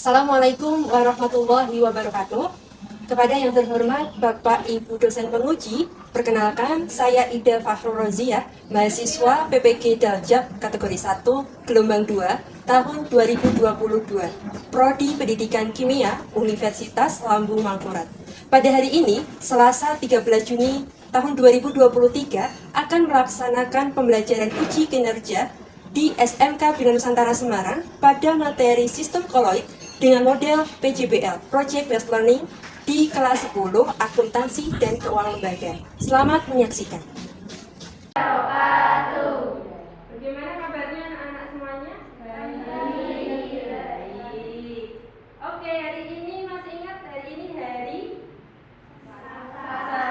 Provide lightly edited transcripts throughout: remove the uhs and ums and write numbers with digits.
Assalamualaikum warahmatullahi wabarakatuh. Kepada yang terhormat Bapak Ibu dosen penguji, perkenalkan saya Ida Fakhrul Roziah, mahasiswa PPG Daljab kategori 1, gelombang 2, tahun 2022, Prodi Pendidikan Kimia, Universitas Lambung Mangkurat. Pada hari ini, Selasa 13 Juni tahun 2023, akan melaksanakan pembelajaran uji kinerja di SMK Bina Nusantara Semarang pada materi sistem koloid dengan model PJBL, Project Based Learning, di kelas 10, Akuntansi dan Keuangan Lembaga. Selamat menyaksikan. Bagaimana kabarnya anak-anak semuanya? Baik. Oke, hari ini masih ingat hari ini hari Selasa.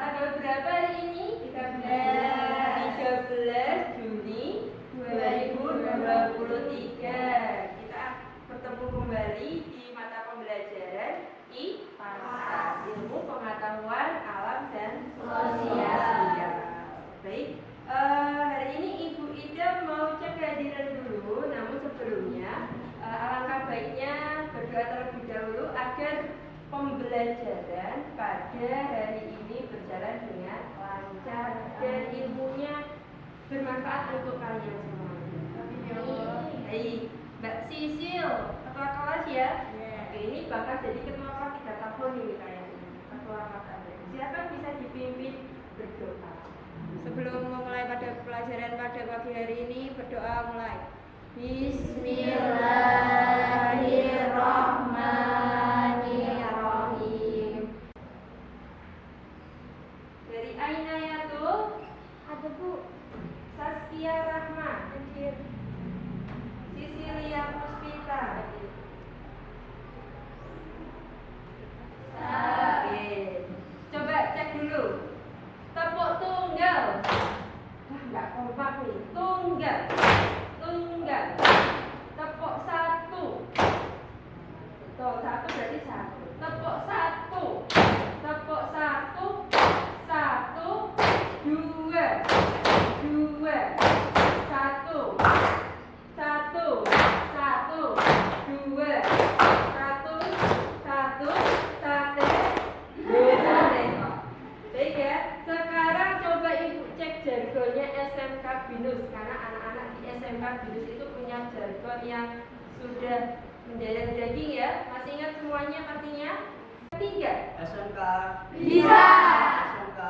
Tanggal berapa hari ini? 13 Juni 2023. Kita bertemu kembali di mata pembelajaran IPA, ilmu pengetahuan alam dan sosial. Baik, hari ini Ibu Ida mau cek kehadiran dulu, namun sebelumnya alangkah baiknya berdoa terlebih dahulu agar pembelajaran pada hari ini berjalan dengan lancar dan ilmunya bermanfaat untuk kalian semuanya. Baik, Mbak Sisil, ketua kelas ya. Oke, ini bakal jadi ketua kelas 3 tahun ini kayaknya. Ketua kelas ada. Silakan bisa dipimpin berdoa. Sebelum memulai pada pelajaran pada pagi hari ini, berdoa mulai. Bismillahirrahmanirrahim. Dari Aina Yatul, Ada Bu. Saskia Rahma, Sisilia Puspita. Oke, coba cek dulu. Tepuk tunggal. Wah, nggak kompak nih. Tunggal. Tepuk satu. Tuh, satu berarti satu. Tepuk satu. Satu. Dua. Satu. Dua. Satu. Baik ya, sekarang coba Ibu cek jargonnya SMK Binus, karena anak-anak di SMK Binus itu punya jargon yang sudah mendadak daging ya. Masih ingat semuanya pastinya? Ketiga, SMK bisa, SMK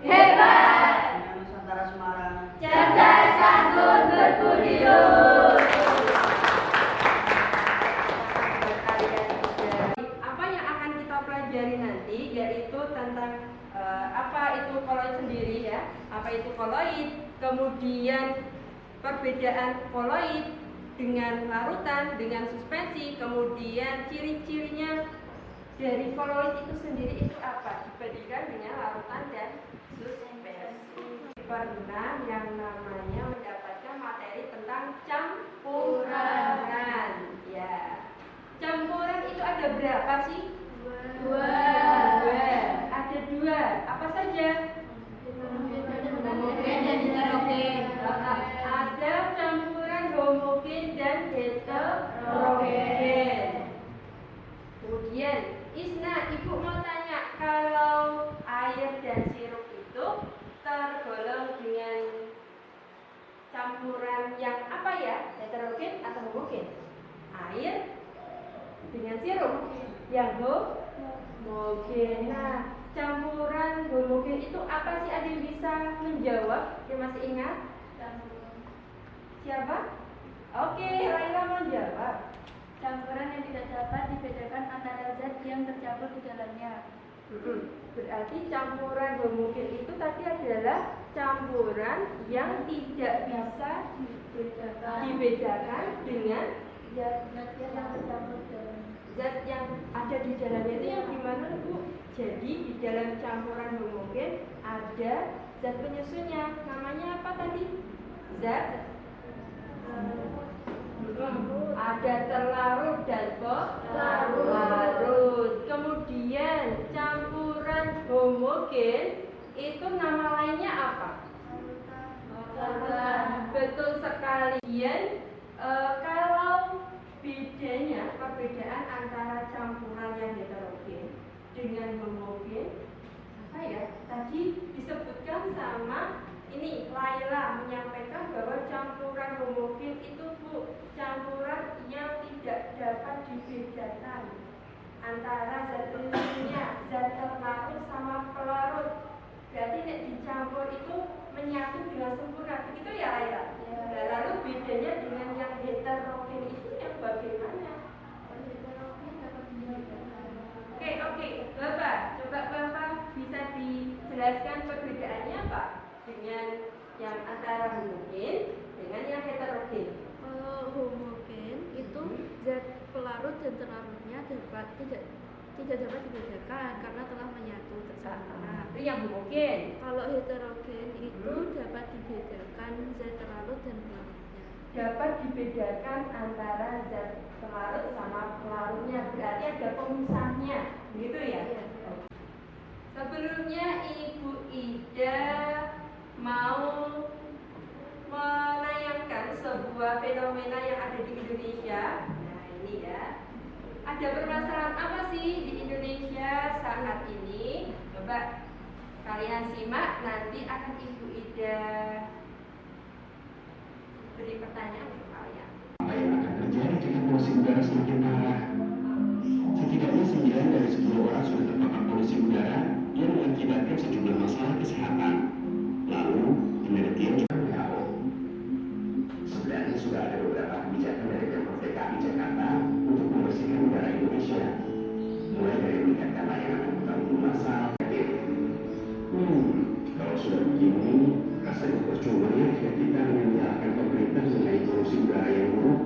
hebat, Bina Nusantara Semarang. cerdas, santun, berbudi luhur. Apa yang akan kita pelajari nanti yaitu tentang apa itu koloid sendiri ya, apa itu koloid, kemudian perbedaan koloid dengan larutan, dengan suspensi, kemudian ciri-cirinya dari koloid itu sendiri itu apa dibandingkan dengan larutan dan suspensi. Pernah yang namanya mendapatkan materi tentang campuran ya. Campuran itu ada berapa sih? Dua. Ada dua. Apa saja? Homogen dan heterogen. Ada campuran homogen dan heterogen. Kemudian, Isna, Ibu mau tanya, kalau air dan sirup itu tergolong dengan campuran yang apa ya? Heterogen atau homogen? Air dengan sirup yang homogen. Nah, campuran homogen itu apa sih? Ada yang bisa menjawab? Yang masih ingat? Siapa? Oke, Laila mau jawab. Campuran yang tidak dapat dibedakan antara zat yang tercampur di dalamnya. Berarti campuran homogen itu tadi adalah campuran yang tidak bisa dibedakan dengan Zat yang tercampur di dalamnya. zat yang ada di dalamnya itu yang gimana Bu? Jadi di dalam campuran homogen ada zat penyusunnya. Namanya apa tadi? Zat ada terlarut dan pelarut. Kemudian campuran homogen itu nama lainnya apa? Betul sekali. Kalau bedanya, perbedaan kemudian homogen. Apa ya? Tadi disebutkan sama ini Laila menyampaikan bahwa campuran homogen itu Bu, campuran yang tidak dapat dibedakan antara zat intinya, zat terlarut sama pelarut. Berarti nek dicampur itu menyatu dengan sempurna, begitu ya Laila? Ya. Nah, lalu bedanya dengan yang heterogen itu yang bagaimana? Oke, Bapak, coba Bapak bisa dijelaskan perbedaannya Pak dengan yang antara homogen dengan yang heterogen. Kalau homogen itu zat pelarut dan terlarutnya tidak dapat dibedakan karena telah menyatu bersama. Itu yang homogen. Kalau heterogen itu dapat dibedakan zat terlarut dan pelarutnya. Dapat dibedakan antara zat pelarut sama pelarutnya, berarti ada pemisahnya, gitu ya? Iya. Sebelumnya Ibu Ida mau menayangkan sebuah fenomena yang ada di Indonesia. Nah ini ya, ada permasalahan apa sih di Indonesia saat ini? Coba kalian simak, nanti akan Ibu Ida beri pertanyaan untuk kalian. Apa yang akan terjadi jika polusi udara semakin parah? Setidaknya 9 dari 10 orang sudah terpapar polusi udara yang mengakibatkan sejumlah masalah kesehatan. Lalu, penelitian juga WHO. Sebenarnya sudah ada beberapa kebijakan dari Pemprov DKI Jakarta untuk membersihkan udara Indonesia, mulai dari meningkatkan layanan angkutan umum massal. Kalau sudah begini, rasanya percuma ya jika kita menyalahkan pemerintah mengenai polusi udara yang buruk.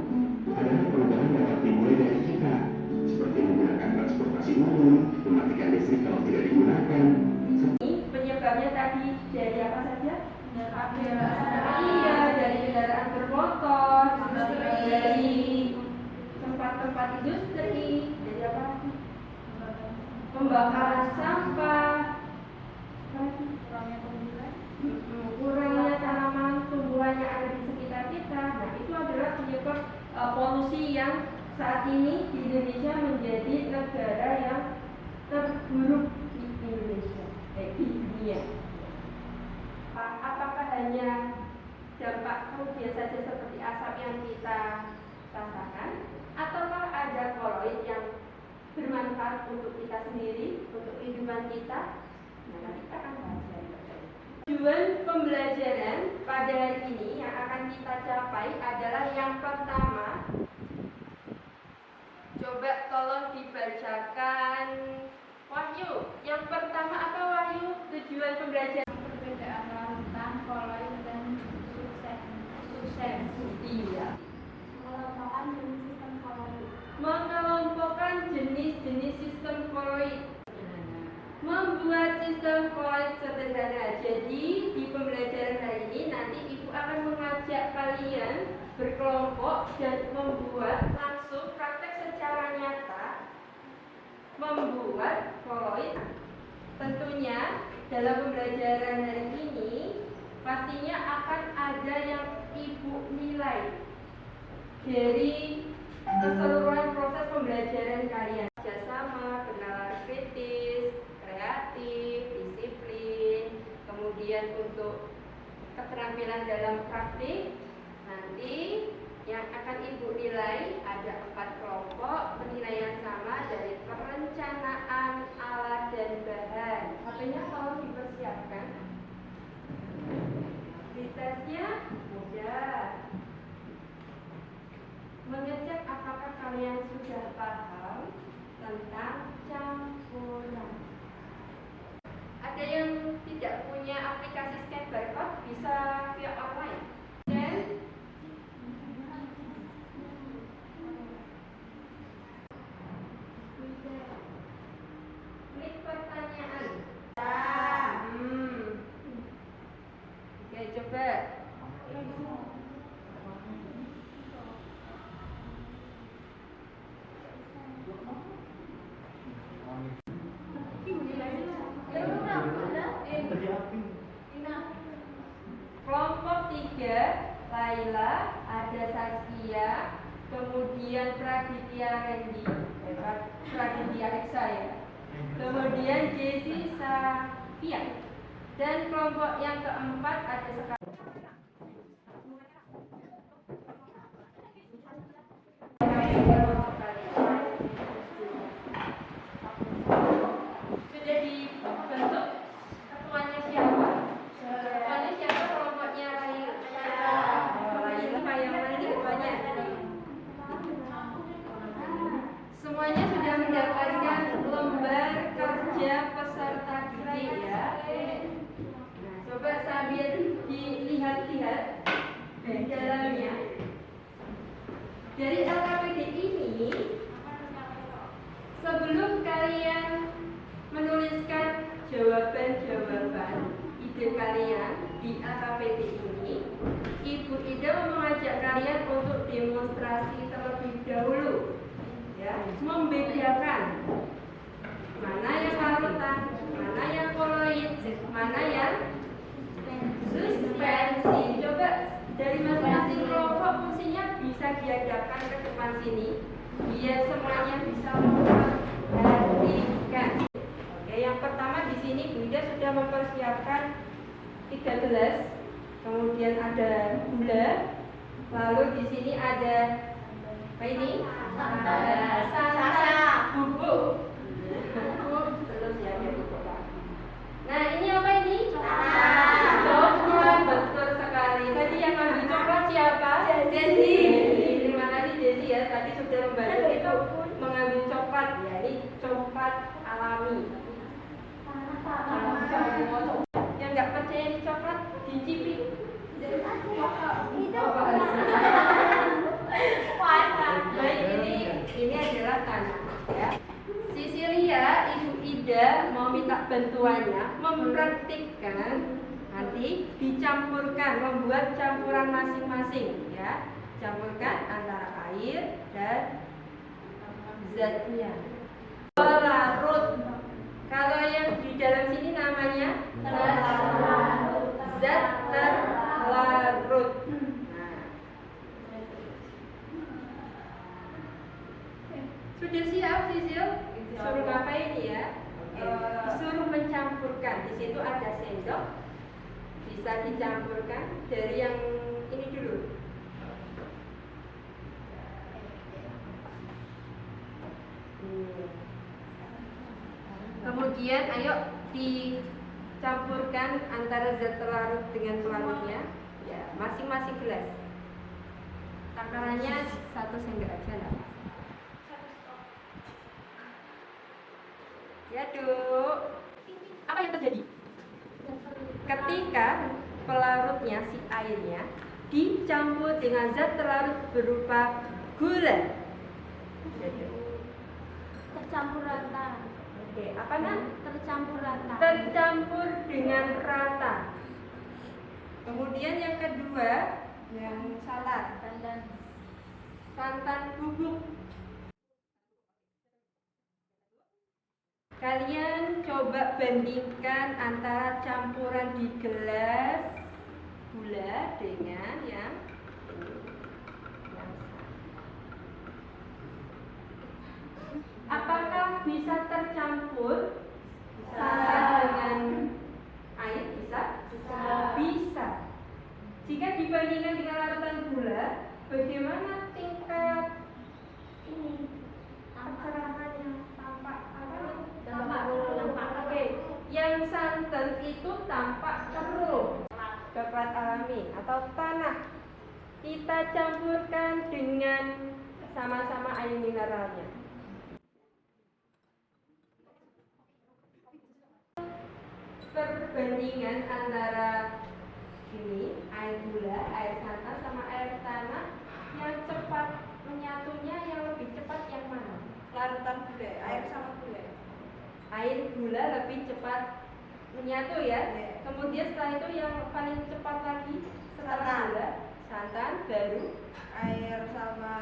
Padahal perubahan dapat dimulai dari kita, seperti menggunakan transportasi umum, mematikan listrik kalau tidak digunakan. Penyebabnya tadi dari apa saja? Iya, dari kendaraan bermotor, dari tempat-tempat industri, dari apa lagi? Pembakaran sampah, kurangnya tanaman tumbuhan yang ada di sekitar kita. Nah, itu adalah penyebab polusi yang saat ini di Indonesia menjadi negara yang terburuk di Indonesia, di dunia. Apakah hanya dampak kerugian saja seperti asap yang kita rasakan, ataukah ada koloid yang bermanfaat untuk kita sendiri, untuk kehidupan kita? Nah, nanti kita akan bahas. Tujuan pembelajaran pada hari ini yang akan kita capai adalah yang pertama. Coba tolong dibacakan Wahyu. Yang pertama apa Wahyu? Tujuan pembelajaran. Perbedaan larutan, koloid dan sukses. Iya. Mengelompokkan jenis sistem koloid. Mengelompokkan jenis-jenis sistem koloid. Membuat sistem koloid sederhana. Jadi di pembelajaran hari ini nanti Ibu akan mengajak kalian berkelompok dan membuat langsung praktek secara nyata membuat koloid. Tentunya dalam pembelajaran hari ini pastinya akan ada yang Ibu nilai dari keseluruhan proses pembelajaran kalian. Kerjasama, bernalar kritis, kreatif, disiplin, kemudian untuk keterampilan dalam praktik. Nanti yang akan Ibu nilai ada 4 kelompok, penilaian sama dari perencanaan alat dan bahan. HP-nya tolong dipersiapkan. Di tesnya mudah. Mengecek apakah kalian sudah paham tentang campuran. Ada yang tidak punya aplikasi scan barcode, bisa via online. Dan klik pertanyaan. Oke, coba. Kelompok 3, Laila, ada Saskia, kemudian Praditya Randy, Praditya Eksa ya. kemudian Jesse Safia, dan kelompok yang keempat ada sekali. Sudah dibentuk ketuanya siapa? Ketuanya siapa? Kelompoknya Lain. Lain apa yang mana ketuanya? Semuanya sudah mendapatkan lembar kerja peserta didik ya. Nah, coba sambil dilihat-lihat di dalamnya. Dari LKPD ini, sebelum kalian menuliskan jawaban-jawaban ide kalian di LKPD ini, Ibu Ida mengajak kalian untuk demonstrasi terlebih dahulu, ya, membedakan mana yang larutan, mana yang koloid, mana yang suspensi. Coba dari masing-masing kelompok fungsinya bisa dihadapkan ke depan sini, biar semuanya bisa memperhatikan. Oke, yang pertama di sini Bu Ida sudah mempersiapkan 3 gelas, kemudian ada gula, lalu di sini ada apa ini? Santan, bubuk. Terus ya ada bubuk. Nah, ini apa ini? Coklat, betul sekali. Tadi yang ngambil coklat siapa? Desi. Terima kasih Desi ya, tadi sudah membantu itu mengambil coklat ya, ini coklat alami. Yang nggak percaya ini coklat, dicipin. Baik, ini adalah tanah ya. Sisilia, Ibu Ida mau minta bantuannya mempraktikkan, nanti dicampurkan, membuat campuran masing-masing ya. Campurkan antara air dan zatnya. Pelarut. Kalau yang di dalam sini namanya zat terlarut. Sudah siap, Sisil? Disuruh ngapain ya? Disuruh mencampurkan. Di situ ada sendok, bisa dicampurkan dari yang ini dulu. Kemudian, ayo dicampurkan antara zat terlarut dengan pelarutnya, ya, masing-masing gelas. Takarannya 1 sendok aja lah. Ya, Duk. Apa yang terjadi? Ketika pelarutnya, si airnya, dicampur dengan zat terlarut berupa gula. Tercampur rata. Oke, apa nak? Tercampur rata. Tercampur dengan rata. Kemudian yang kedua, yang salah, santan bubuk. Kalian coba bandingkan antara campuran di gelas gula dengan yang apakah bisa tercampur santan dengan air? Bisa. Jika dibandingkan dengan larutan gula, bagaimana tingkat ini pencerahan yang tampak Oke, yang santan itu tampak keruh, coklat alami atau tanah. Kita campurkan dengan sama-sama air mineralnya. Perbandingan antara ini air gula, air santan sama air tanah, yang cepat menyatunya, yang lebih cepat yang mana? Larutan gula, air sama gula. Air gula lebih cepat menyatu ya. Kemudian setelah itu yang paling cepat lagi setelah Santan. gula, santan, baru Air sama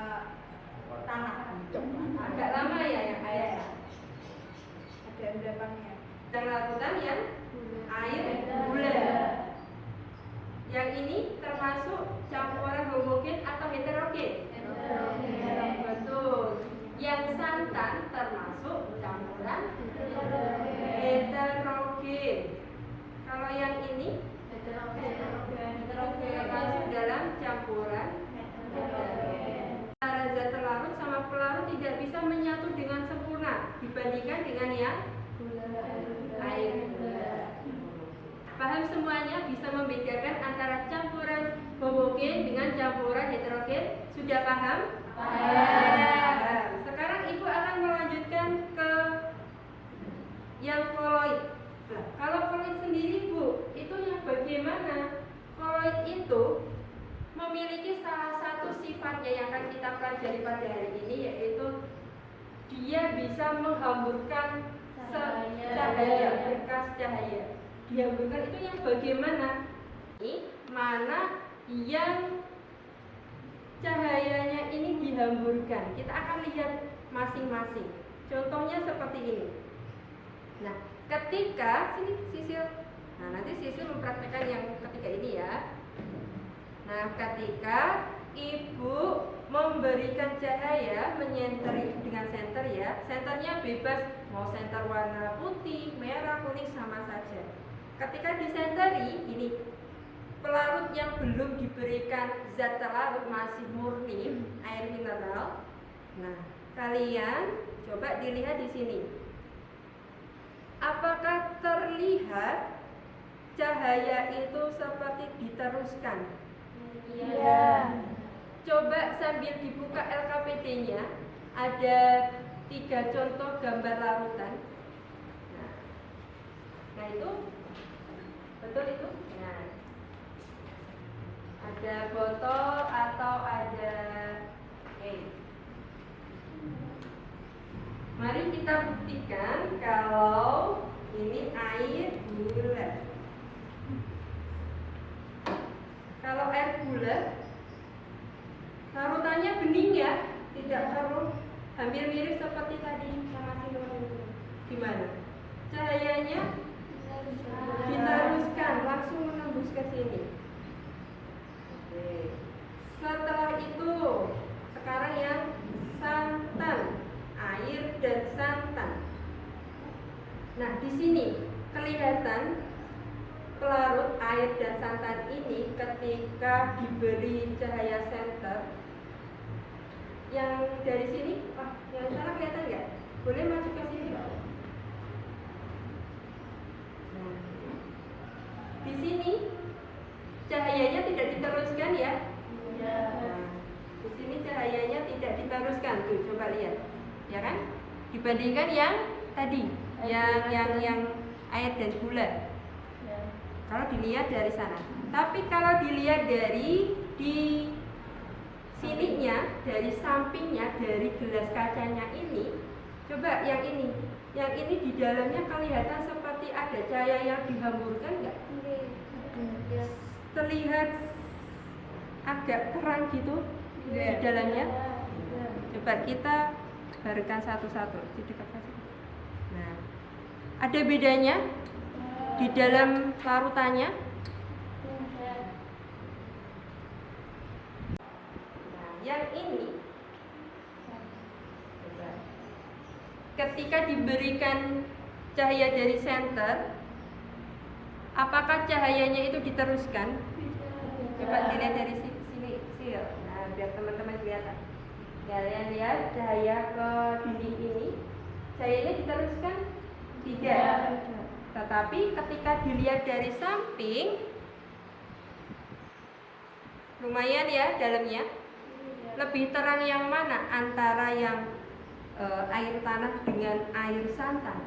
tanah. agak lama ya yang air. Ada endapannya. Yang larutan yang air gula. Yang ini termasuk campuran homogen atau heterogen? Betul. Yang santan termasuk campuran pelarut tidak bisa menyatu dengan sempurna dibandingkan dengan yang air gula. Paham semuanya? Bisa membedakan antara campuran homogen dengan campuran heterogen? Sudah paham? Paham. Sekarang Ibu akan melanjutkan ke yang koloid. Nah, kalau koloid sendiri Bu, itu yang bagaimana? Koloid itu memiliki salah satu sifatnya yang akan kita pelajari pada hari ini, yaitu dia bisa menghamburkan cahaya, bekas cahaya. Dihamburkan itu yang bagaimana? Ini mana yang cahayanya ini dihamburkan. Kita akan lihat masing-masing. Contohnya seperti ini. Nah, ketika sini Sisil. Nah, nanti Sisil mempraktekkan yang ketiga ini ya. Nah, ketika Ibu memberikan cahaya, menyenteri dengan senter ya. Senternya bebas, mau senter warna putih, merah, kuning sama saja. Ketika disenteri, ini pelarut yang belum diberikan zat pelarut masih murni air mineral. Nah, kalian coba dilihat di sini. Apakah terlihat cahaya itu seperti diteruskan? Iya. Coba sambil dibuka LKPD-nya, ada 3 contoh gambar larutan. Nah itu betul itu. Nah, ada botol atau ada mari kita buktikan kalau ini air gula. Kalau air gula larutannya bening ya, tidak terlalu hampir mirip seperti tadi sama siluman. Gimana? Cahayanya diteruskan langsung menembus ke sini. Oke. Setelah itu sekarang yang santan, air dan santan. Nah, di sini kelihatan pelarut air dan santan ini ketika diberi cahaya senter. Yang dari sini, yang sana kelihatan nggak? Boleh maju ke sini, Pak. Nah, di sini cahayanya tidak diteruskan ya? Nah, di sini cahayanya tidak diteruskan. Tuh, coba lihat, ya kan? Dibandingkan yang tadi, yang air dan gula. Kalau dilihat dari sana. Tapi kalau dilihat dari di sininya, dari sampingnya, dari gelas kacanya ini, coba yang ini. Yang ini di dalamnya kelihatan seperti ada cahaya yang dihamburkan nggak? Terlihat agak terang gitu di dalamnya. Coba kita barukan satu-satu. Nah, ada bedanya di dalam larutannya. Nah, yang ini ketika diberikan cahaya dari senter, apakah cahayanya itu diteruskan? Coba dilihat dari sini, nah biar teman-teman kelihatan. Kalian lihat cahaya ke dinding ini, cahayanya diteruskan? Tidak. Tetapi ketika dilihat dari samping, lumayan ya dalamnya. Lebih terang yang mana antara yang air tanah dengan air santan?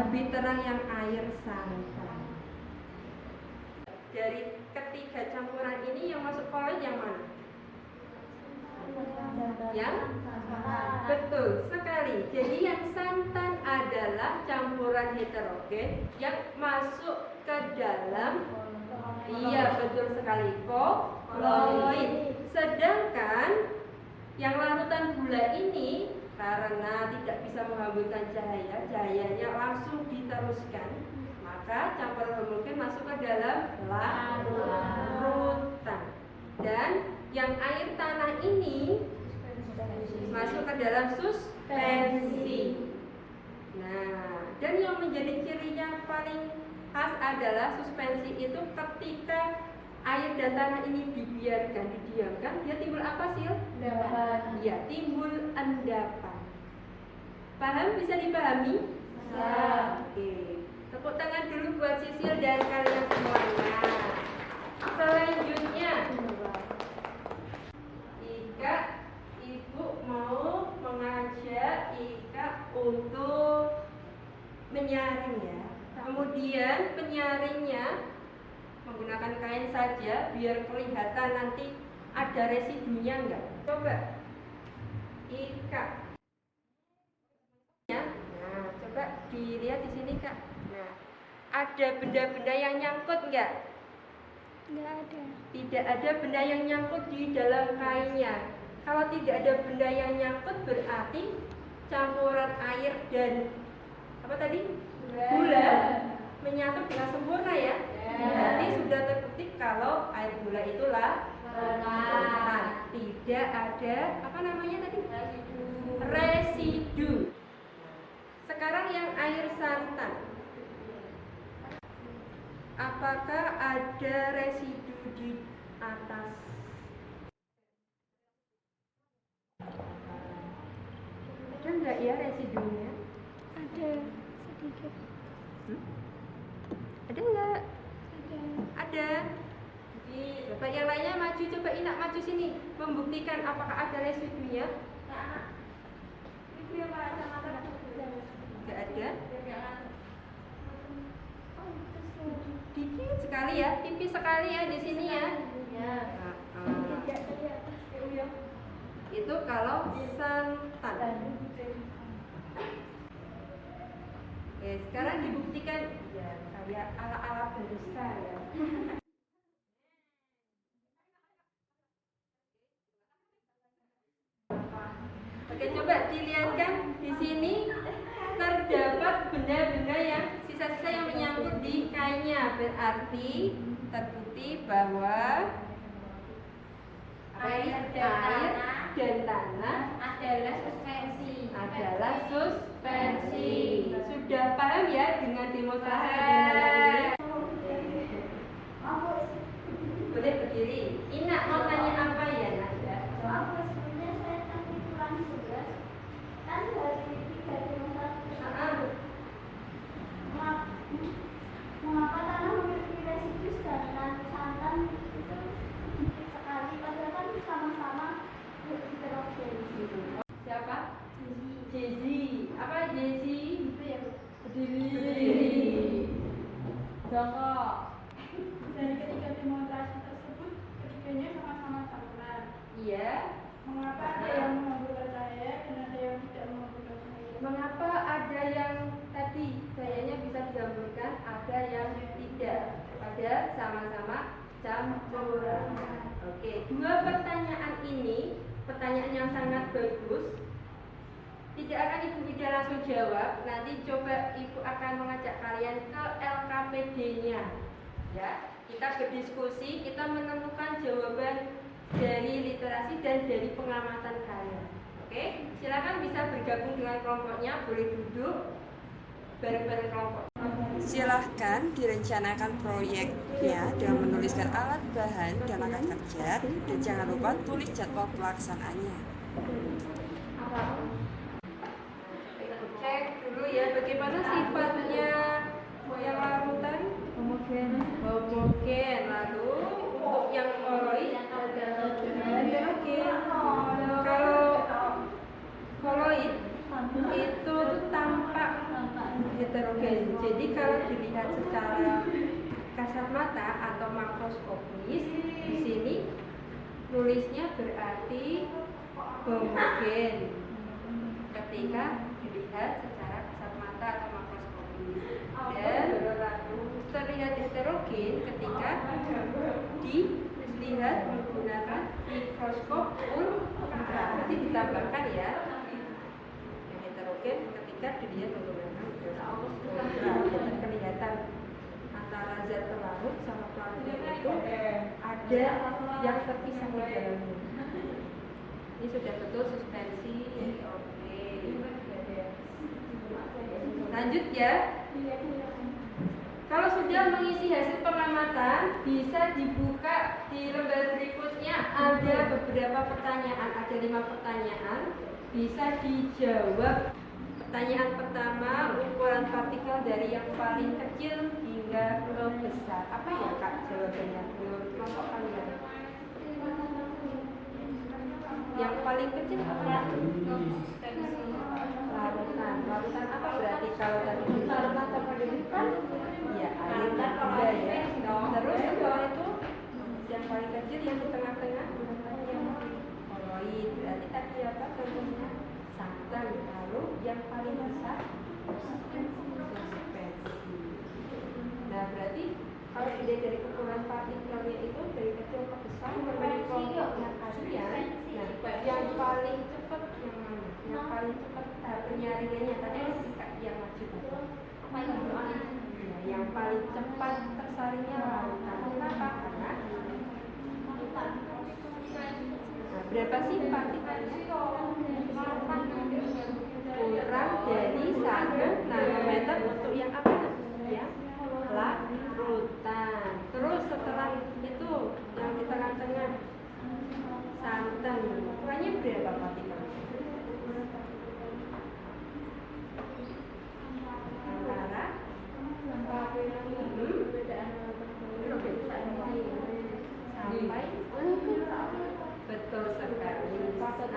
Lebih terang yang air santan. Dari ketiga campuran ini yang masuk koloid yang mana? Yang betul sekali. Jadi yang santan adalah campuran heterogen yang masuk ke dalam, iya betul sekali, koloid. Sedangkan yang larutan gula ini karena tidak bisa menghamburkan cahaya, cahayanya langsung diteruskan, maka campuran homogen masuk ke dalam larutan. Dan yang air tanah ini masuk ke dalam suspensi. Nah, dan yang menjadi cirinya paling khas adalah suspensi itu ketika air dan tanah ini dibiarkan, didiamkan, dia timbul apa sih? ya, timbul endapan. Paham? Bisa dipahami? Oke. Tepuk tangan dulu buat Sisil dan kalian semuanya. Selanjutnya, Ika, Ibu mau mengajak Ika untuk menyaring ya. Kemudian penyaringnya menggunakan kain saja biar kelihatan nanti ada residunya enggak. Coba Ika. Nah, coba dilihat di sini Kak. Nah, ada benda-benda yang nyangkut enggak? Nggak ada. Tidak ada benda yang nyangkut di dalam kainnya. Kalau tidak ada benda yang nyangkut berarti campuran air dan apa tadi? Gula menyatu dengan sempurna ya. Berarti sudah terbukti kalau air gula itulah benar. Tidak ada apa namanya tadi? Residu. Sekarang yang air santan. Apakah ada residu di atas? Ada enggak ya residunya? Ada sedikit. Ada enggak? Ada. Ada. Jadi, coba yang lainnya maju, coba Inak maju sini, membuktikan apakah ada residunya. Itu yang kacamata Enggak ada. Dikit sekali ya, tipis sekali ya di sini ya. Itu kalau santan. Oke, sekarang dibuktikan ya kayak ala-ala barista ya. Oke, coba dilihatkan di sini terdapat benda-benda yang sisa-sisa yang menyangkut di kainnya, berarti terbukti bahwa air dan tanah Adalah suspensi. Sudah paham ya dengan demonstrasi dengan ini? Boleh berdiri. Inak mau tanya apa ya Nada? Sebenarnya saya tadi kurang jelas. Kan dari 3 demonstrasi mengapa tanah memiliki residu sedangkan santan itu sedikit sekali, padahal kan sama-sama hidrogen. Siapa? Jezi. Apa Jezi? Itu ya Bu. Berdiri. Jongkok. Dari ketiga demonstrasi tersebut, ketiganya sama-sama campuran. Iya. Mengapa ada yang menghamburkan cahaya dan ada yang tidak menghamburkan cahaya? Mengapa ada yang tadi cahayanya bisa digambarkan, ada yang tidak? Padahal sama-sama campuran. Oke, dua pertanyaan ini pertanyaan yang sangat bagus. Tidak akan Ibu Ida langsung jawab. Nanti coba Ibu akan mengajak kalian ke LKPD-nya. Ya, kita berdiskusi, kita menemukan jawaban dari literasi dan dari pengamatan kalian. Oke, silakan bisa bergabung dengan kelompoknya, boleh duduk bareng-bareng kelompok. Silahkan direncanakan proyeknya dengan menuliskan alat bahan dan langkah kerja, dan jangan lupa tulis jadwal pelaksanaannya. Cek dulu ya, bagaimana sifatnya yang larutan? Homogen. Lalu untuk yang koloid heterogen. Kalau koloid itu tampak heterogen. Jadi kalau dilihat secara kasat mata atau makroskopis, di sini tulisnya berarti homogen ketika dilihat secara kasat mata atau makroskopis, dan terlihat heterogen ketika dilihat menggunakan mikroskop ultraviolet. Nanti ditambahkan ya, yang heterogen ketika dilihat menggunakan mikroskop ultraviolet, kelihatan antara zat pelarut sama plasma itu ada yang terpisah di dalamnya. Ini sudah betul suspensi. Oke. Lanjut ya. Kalau sudah mengisi hasil pengamatan, bisa dibuka di lembar berikutnya. Ada beberapa pertanyaan, ada 5 pertanyaan. Bisa dijawab. Pertanyaan pertama, ukuran partikel dari yang paling kecil hingga ke besar. Apa ya Kak jawabannya menurut kelompok kalian? Yang paling kecil apa? Larutan. Larutan apa berarti kalau tadi? Larutan terpendirikan? Ya, air dan gula ya. Terus setelah itu yang paling kecil yang di tengah-tengah yang koloid. Berarti tadi apa contohnya? Santan. Lalu yang paling besar suspensi. Nah, berarti kalau dilihat dari ukuran partikelnya itu dari kecil ke besar menurut kelompoknya kalian, nah yang paling cepat yang mana? Yang paling cepat tahap penyaringannya tadi yang maju itu. Nah, yang paling cepat tersaringnya larutan. Kenapa? Karena nah, berapa sih partikelnya? Kurang dari 1 nanometer untuk yang apa? Ya, larutan. Terus setelah itu yang di tengah-tengah santan, ukurannya berapa partikel? Antara sampai betul sekali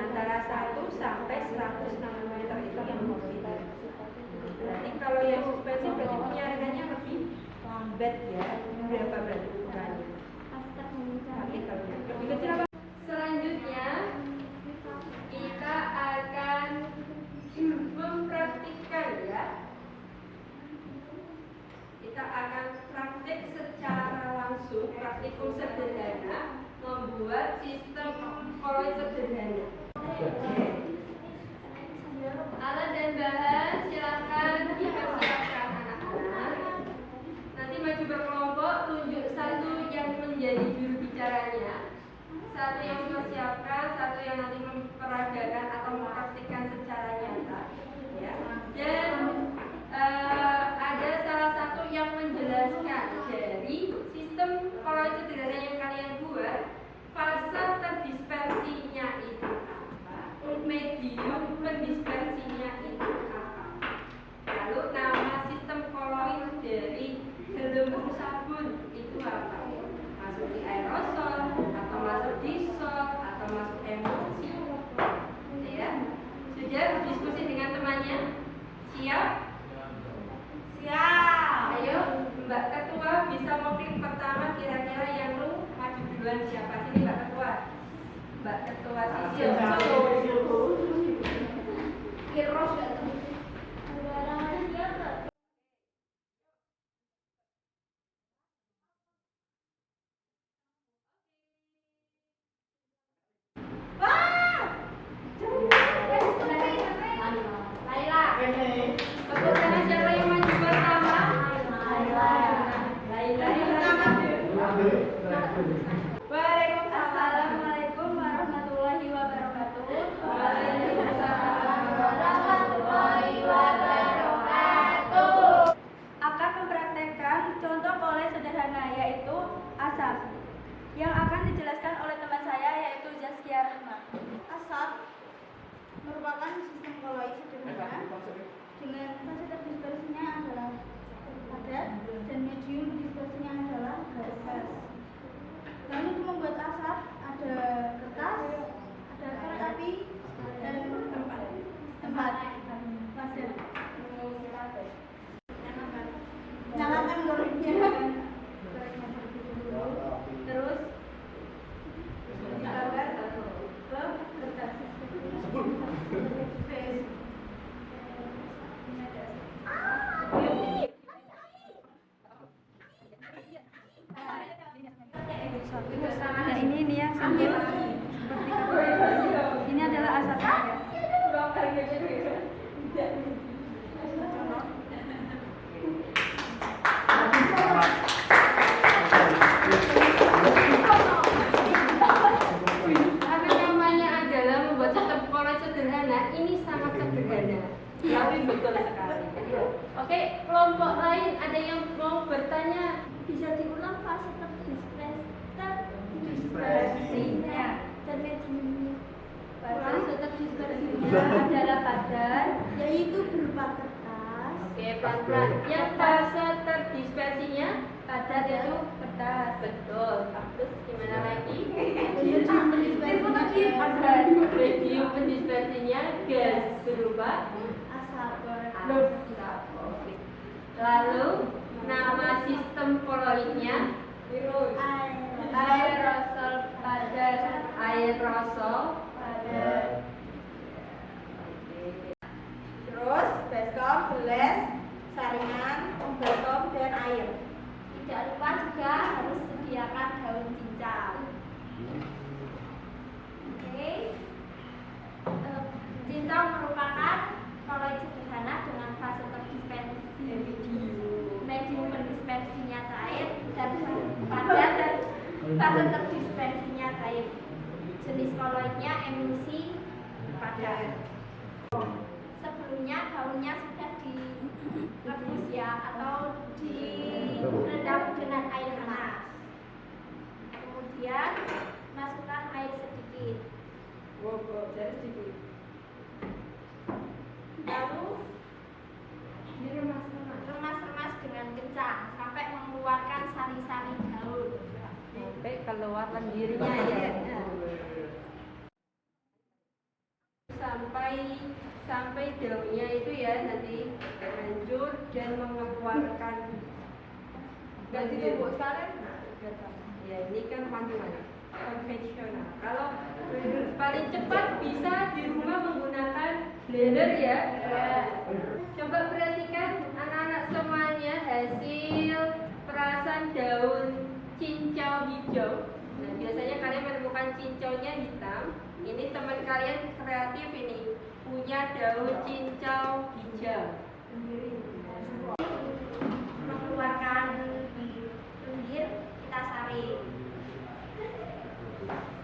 antara 1 sampai 100 nanometer itu yang koloid. Berarti kalau yang suspensi berarti penyaringannya lebih lambat ya. Berapa berarti ukurannya? Partikelnya lebih kecil apa? Selanjutnya kita akan mempraktikkan ya. Kita akan praktik secara langsung, praktikum sederhana membuat sistem koloid sederhana. Alat dan bahan silakan dipersiapkan anak-anak. Nanti maju berkelompok, tunjuk satu yang menjadi juru bicaranya, satu yang mempersiapkan, satu yang nanti memperagakan atau mempraktikkan secara nyata. Ya. Dan ada salah satu yang menjelaskan dari sistem koloid sederhana yang kalian buat, fase terdispersinya itu apa, medium pendispersinya itu apa, lalu nama sistem koloid dari gelembung sabun itu apa, masuk di aerosol atau masuk di sol atau masuk emulsi. Ya, sudah diskusi dengan temannya? Siap? Siap. Ayo, Mbak Ketua bisa mau klik pertama kira-kira yang lu maju duluan siapa? Sini Mbak Ketua. Mbak Ketua Sisil. Kiros gak tuh? Laila. Keputusan siapa yang maju pertama? Laila. Assalamualaikum warahmatullahi wabarakatuh. Waalaikumsalam warahmatullahi wabarakatuh. Akan mempraktekkan contoh koloid sederhana yaitu asap yang akan dijelaskan oleh teman saya yaitu Zaskia Rahma. Asap merupakan sistem koloid sederhana dengan fase terdispersinya adalah padat dan medium dispersinya adalah garis. Lalu untuk membuat asap ada kertas, ada korek api, dan tempat. Nyalakan koreknya. Terus dibakar ke kertas. Nah ini ya sambil seperti ini adalah asapnya ya. Karena namanya adalah membuat sistem koloid sederhana, ini sangat sederhana. Tapi betul sekali. Oke, kelompok lain ada yang mau bertanya? Bisa diulang fase terdispersinya dan mediumnya. Fase terdispersinya adalah padat, Yaitu berupa kertas. oke, pelan-pelan. Yang fase terdispersinya padat itu kertas, betul. Terus gimana lagi? Medium pendispersinya gas berupa asap. Oke. Lalu nama sistem koloidnya aerosol padat. Aerosol padat. Terus baskom, gelas, saringan, botol, dan air. Tidak lupa juga harus sediakan daun cincau. Oke. Cincau merupakan koloid sederhana dengan fase terdispersi medium pendispersinya cair dan padat dan fase terdispersinya cair. Jenis koloidnya emulsi padat. Sebelumnya daunnya sudah direbus ya atau direndam dengan air panas. Kemudian masukkan air sedikit. Jadi sedikit. Lalu remas-remas dengan kencang sampai mengeluarkan sari-sari daun. Sampai keluar lendirnya ya. Sampai daunnya itu ya nanti hancur dan mengeluarkan. Ganti tumbuk sekalian. Ya ini kan konvensional. Kalau paling cepat bisa di rumah menggunakan blender ya. Coba perhatikan anak-anak semuanya hasil perasan daun cincau hijau. Nah biasanya kalian menemukan cincaunya hitam. Ini teman kalian kreatif ini punya daun cincau hijau. Mengeluarkan lendir, kita saring.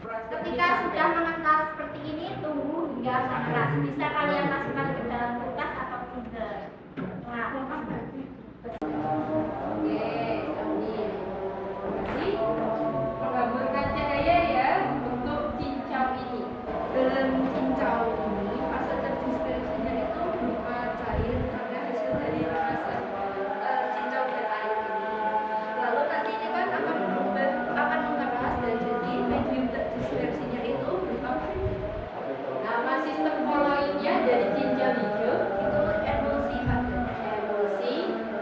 Ketika sudah mengental seperti ini, tunggu hingga mengeras. Bisa kalian masukkan ke dalam kulkas atau freezer. Nah, Oke, ini. Jadi menggambarkan cahaya ya untuk cincau ini. Dalam cincau ini fase terdispersinya itu berupa cair karena hasil dari remasan cincau dan air ini. Lalu nantinya kan akan mengeras dan jadi medium terdispersinya itu berupa Nama sistem koloidnya dari cincau hijau itu emulsi padat. emulsi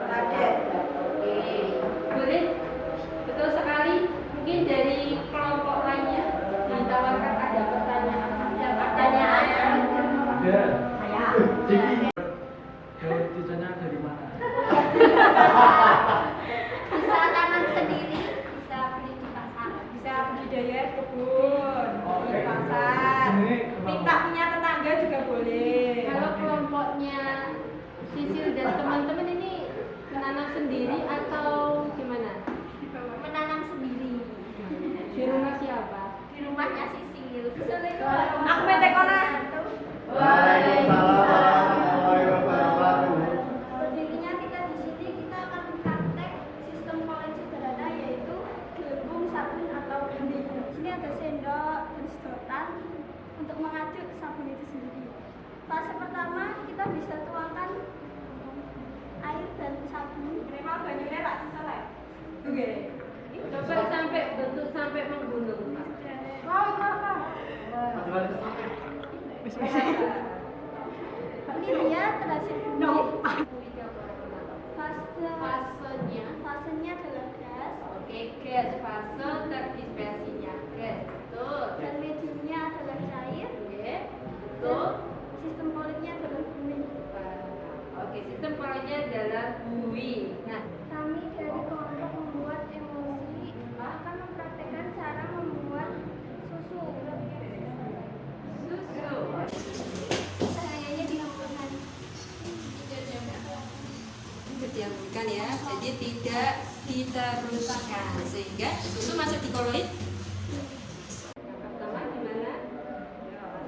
padat. Oke, boleh betul sekali. Mungkin dari kelompok lainnya ditawarkan ada pertanyaan. Ada pertanyaan? Daun cincaunya dari mana? Bisa tanam sendiri, bisa beli di pasar. Bisa budidaya kebun, di pasar. Minta punya tetangga juga boleh. Kalau kelompoknya Sisil dan teman-teman ini menanam sendiri atau gimana? Menanam sendiri. Di rumah siapa? Di rumahnya Sisil. Aku mete kona. Berdirinya kita di sini, kita akan praktek sistem koloid sederhana yaitu gelembung, sabun atau benih. Sini ada sendok dan sedotan untuk mengaduk sabun itu sendiri. Fase pertama kita bisa tuangkan air dan sabun. Terima banyunya tak sisa lah. Oke. Coba sampai bentuk sampai menggunung. Ini dia terhasil bunyi. Fasenya adalah gas Oke, gas fase terdispersinya gas. Betul. dan mediumnya adalah cair. Oke. Betul. Sistem koloidnya adalah bumi. Oke, sistem koloidnya adalah buih. Nah, Kami dari kelompok membuat emosi akan mempraktekkan cara membuat susu. susu. Cahayanya dihembuskan. Didiamkan ya, jadi tidak diteruskan sehingga susu masuk di koloid. Yang pertama gimana?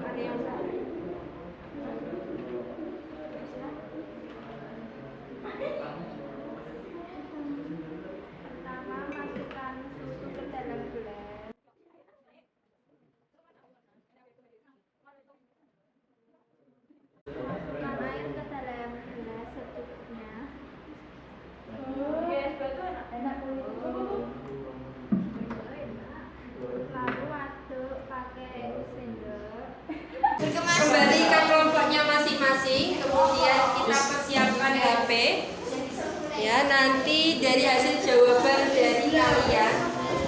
Ada yang salah? nanti dari hasil jawaban dari kalian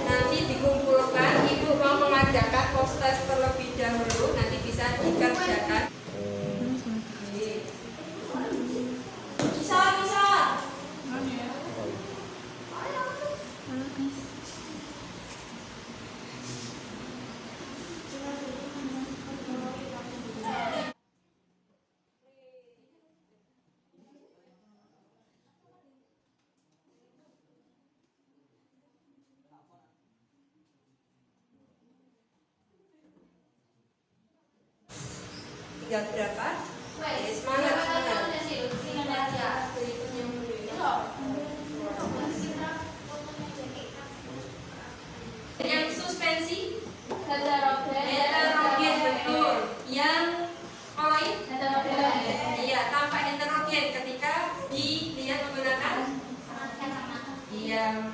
nanti dikumpulkan. Ibu mau mengadakan post-test terlebih dahulu, nanti bisa dikerjakan. Tinggal berapa? Semangat, semangat. Yang suspensi? Heterogen, betul. Yang koloid? Iya, tanpa heterogen ketika dilihat menggunakan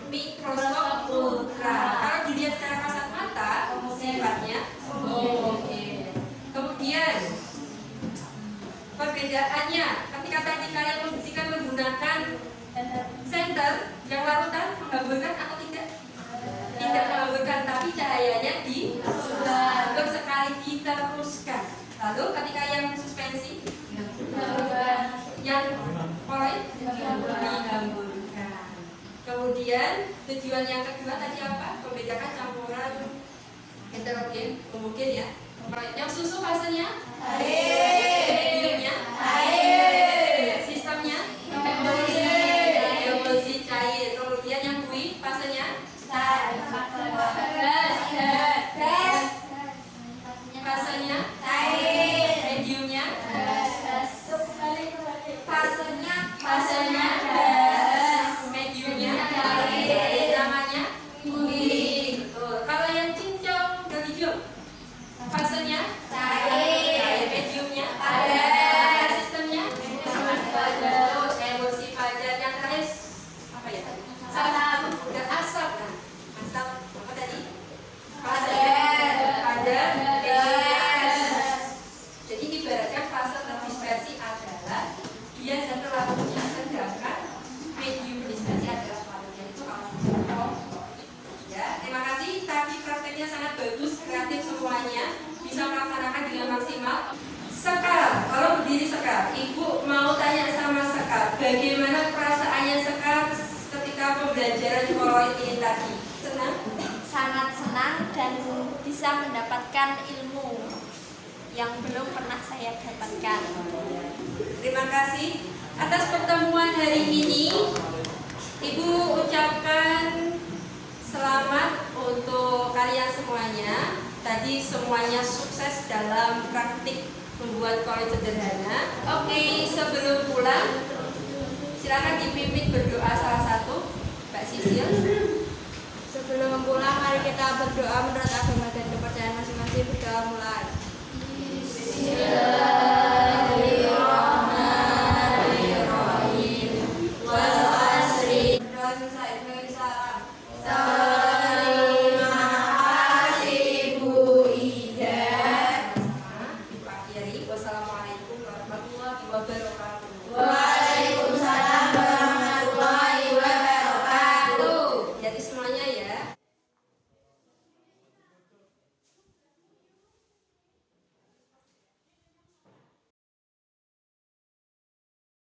mikroskop ultra. Kalau dilihat secara kasat mata, sifatnya homogen. Kemudian perbedaannya ketika tadi kalian membuktikan menggunakan senter yang larutan menghamburkan atau tidak? Tidak menghamburkan, tapi cahayanya untuk sekali diteruskan. Lalu ketika yang suspensi, yang koloid dihamburkan. Kemudian tujuan yang kedua tadi apa? Membedakan campuran heterogen, homogen ya. Yang susu fasenya? Mediumnya? Sistemnya? Emulsi cair. Kemudian yang buih fasenya? Fasenya? Mediumnya? Fasenya? Mediumnya? Namanya? Betul. Kalau yang cincong dan hijau? Fasenya? Mediumnya? Sistemnya? Emulsi padat. Yang terakhir apa ya? Dan asap. Asap apa tadi? Padat. Jadi ibaratkan fase terdispersi adalah dia satu lakunya, sedangkan medium dispersi adalah lakunya itu kalau ya. Terima kasih. Tadi prakteknya sangat bagus, kreatif semuanya, bisa melaksanakan dengan maksimal. Sekar, kalau berdiri Sekar, Ibu mau tanya sama Sekar, bagaimana perasaannya Sekar ketika pembelajaran koloid ini tadi? Senang? Sangat senang dan bisa mendapatkan ilmu yang belum pernah saya dapatkan. Terima kasih atas pertemuan hari ini. Ibu ucapkan selamat untuk kalian semuanya. Tadi semuanya sukses dalam praktik membuat koloid sederhana. Oke, sebelum pulang silakan dipimpin berdoa salah satu, Mbak Sisil. Sebelum pulang, mari kita berdoa menurut agama dan kepercayaan masing-masing. Berdoa mulai.